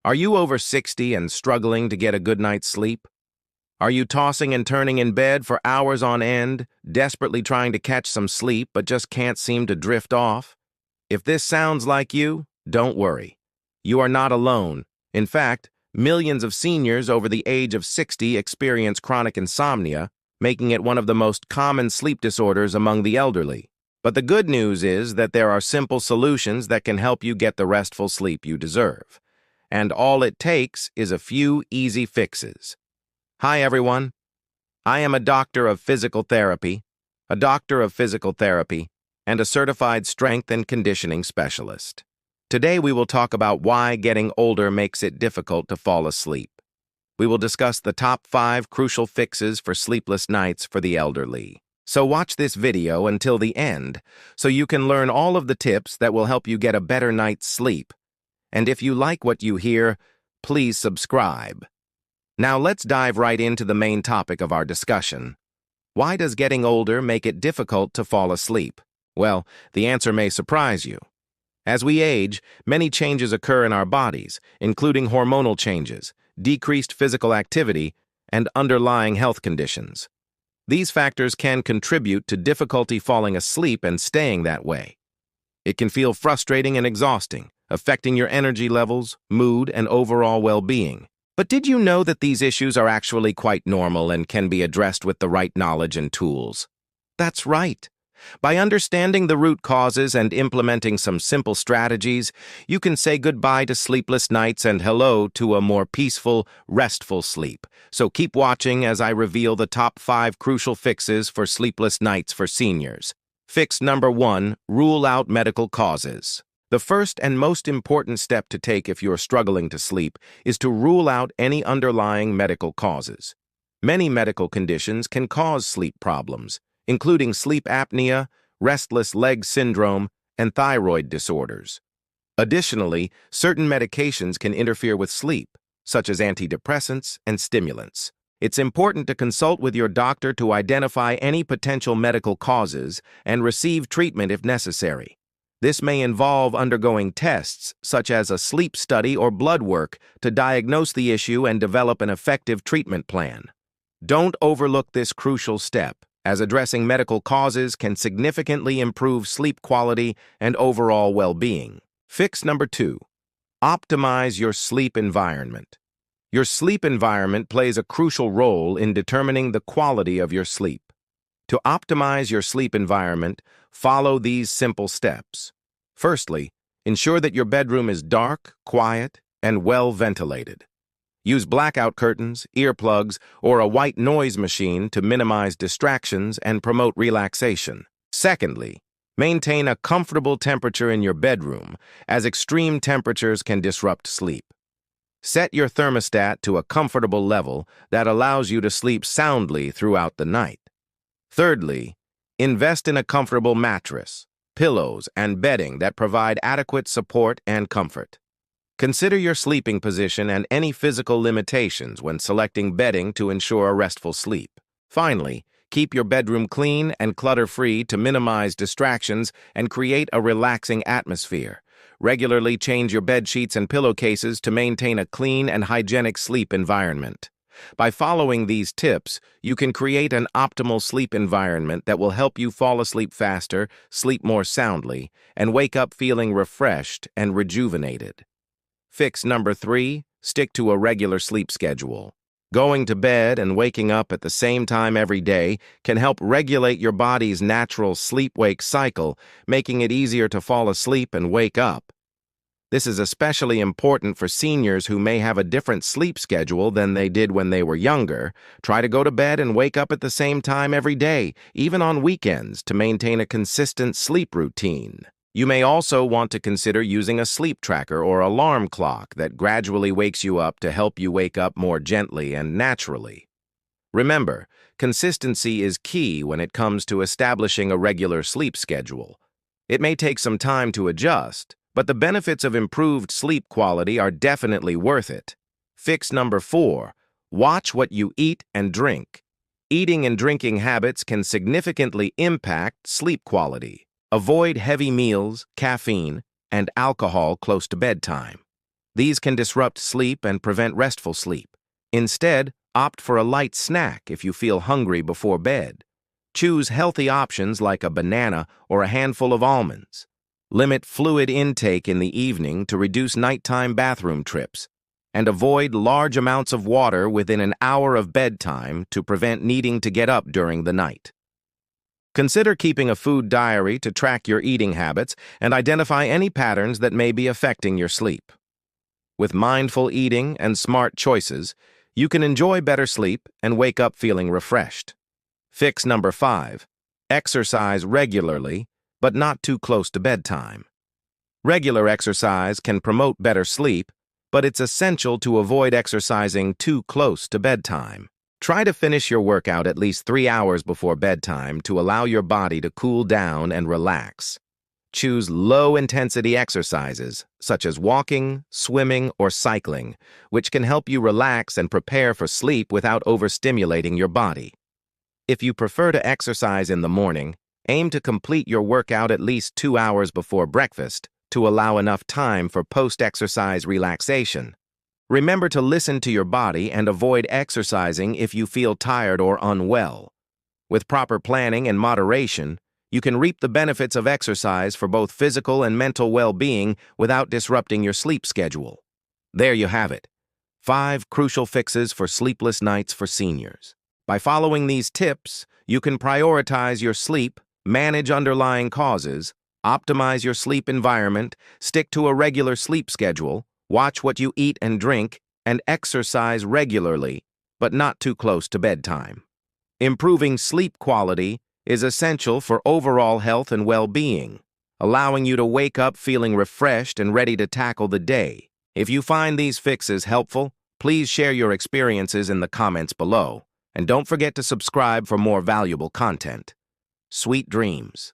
Are you over 60 and struggling to get a good night's sleep? Are you tossing and turning in bed for hours on end, desperately trying to catch some sleep but just can't seem to drift off? If this sounds like you, don't worry. You are not alone. In fact, millions of seniors over the age of 60 experience chronic insomnia, making it one of the most common sleep disorders among the elderly. But the good news is that there are simple solutions that can help you get the restful sleep you deserve. And all it takes is a few easy fixes. Hi everyone, I am a doctor of physical therapy, and a certified strength and conditioning specialist. Today we will talk about why getting older makes it difficult to fall asleep. We will discuss the top 5 crucial fixes for sleepless nights for the elderly. So watch this video until the end so you can learn all of the tips that will help you get a better night's sleep. And if you like what you hear, please subscribe. Now let's dive right into the main topic of our discussion. Why does getting older make it difficult to fall asleep? Well, the answer may surprise you. As we age, many changes occur in our bodies, including hormonal changes, decreased physical activity, and underlying health conditions. These factors can contribute to difficulty falling asleep and staying that way. It can feel frustrating and exhausting, affecting your energy levels, mood, and overall well-being. But did you know that these issues are actually quite normal and can be addressed with the right knowledge and tools? That's right. By understanding the root causes and implementing some simple strategies, you can say goodbye to sleepless nights and hello to a more peaceful, restful sleep. So keep watching as I reveal the top 5 crucial fixes for sleepless nights for seniors. Fix number 1, rule out medical causes. The first and most important step to take if you're struggling to sleep is to rule out any underlying medical causes. Many medical conditions can cause sleep problems, including sleep apnea, restless leg syndrome, and thyroid disorders. Additionally, certain medications can interfere with sleep, such as antidepressants and stimulants. It's important to consult with your doctor to identify any potential medical causes and receive treatment if necessary. This may involve undergoing tests, such as a sleep study or blood work, to diagnose the issue and develop an effective treatment plan. Don't overlook this crucial step, as addressing medical causes can significantly improve sleep quality and overall well-being. Fix number 2, optimize your sleep environment. Your sleep environment plays a crucial role in determining the quality of your sleep. To optimize your sleep environment, follow these simple steps. Firstly, ensure that your bedroom is dark, quiet, and well ventilated. Use blackout curtains, earplugs, or a white noise machine to minimize distractions and promote relaxation. Secondly, maintain a comfortable temperature in your bedroom, as extreme temperatures can disrupt sleep. Set your thermostat to a comfortable level that allows you to sleep soundly throughout the night. Thirdly, invest in a comfortable mattress, pillows, and bedding that provide adequate support and comfort. Consider your sleeping position and any physical limitations when selecting bedding to ensure a restful sleep. Finally, keep your bedroom clean and clutter-free to minimize distractions and create a relaxing atmosphere. Regularly change your bed sheets and pillowcases to maintain a clean and hygienic sleep environment. By following these tips, you can create an optimal sleep environment that will help you fall asleep faster, sleep more soundly, and wake up feeling refreshed and rejuvenated. Fix number 3, stick to a regular sleep schedule. Going to bed and waking up at the same time every day can help regulate your body's natural sleep-wake cycle, making it easier to fall asleep and wake up. This is especially important for seniors who may have a different sleep schedule than they did when they were younger. Try to go to bed and wake up at the same time every day, even on weekends, to maintain a consistent sleep routine. You may also want to consider using a sleep tracker or alarm clock that gradually wakes you up to help you wake up more gently and naturally. Remember, consistency is key when it comes to establishing a regular sleep schedule. It may take some time to adjust, but the benefits of improved sleep quality are definitely worth it. Fix number 4, watch what you eat and drink. Eating and drinking habits can significantly impact sleep quality. Avoid heavy meals, caffeine, and alcohol close to bedtime. These can disrupt sleep and prevent restful sleep. Instead, opt for a light snack if you feel hungry before bed. Choose healthy options like a banana or a handful of almonds. Limit fluid intake in the evening to reduce nighttime bathroom trips, and avoid large amounts of water within an hour of bedtime to prevent needing to get up during the night. Consider keeping a food diary to track your eating habits and identify any patterns that may be affecting your sleep. With mindful eating and smart choices, you can enjoy better sleep and wake up feeling refreshed. Fix number 5. Exercise regularly, but not too close to bedtime. Regular exercise can promote better sleep, but it's essential to avoid exercising too close to bedtime. Try to finish your workout at least 3 hours before bedtime to allow your body to cool down and relax. Choose low-intensity exercises, such as walking, swimming, or cycling, which can help you relax and prepare for sleep without overstimulating your body. If you prefer to exercise in the morning, aim to complete your workout at least 2 hours before breakfast to allow enough time for post-exercise relaxation. Remember to listen to your body and avoid exercising if you feel tired or unwell. With proper planning and moderation, you can reap the benefits of exercise for both physical and mental well-being without disrupting your sleep schedule. There you have it. 5 crucial fixes for sleepless nights for seniors. By following these tips, you can prioritize your sleep, manage underlying causes, optimize your sleep environment, stick to a regular sleep schedule, watch what you eat and drink, and exercise regularly, but not too close to bedtime. Improving sleep quality is essential for overall health and well-being, allowing you to wake up feeling refreshed and ready to tackle the day. If you find these fixes helpful, please share your experiences in the comments below, and don't forget to subscribe for more valuable content. Sweet dreams.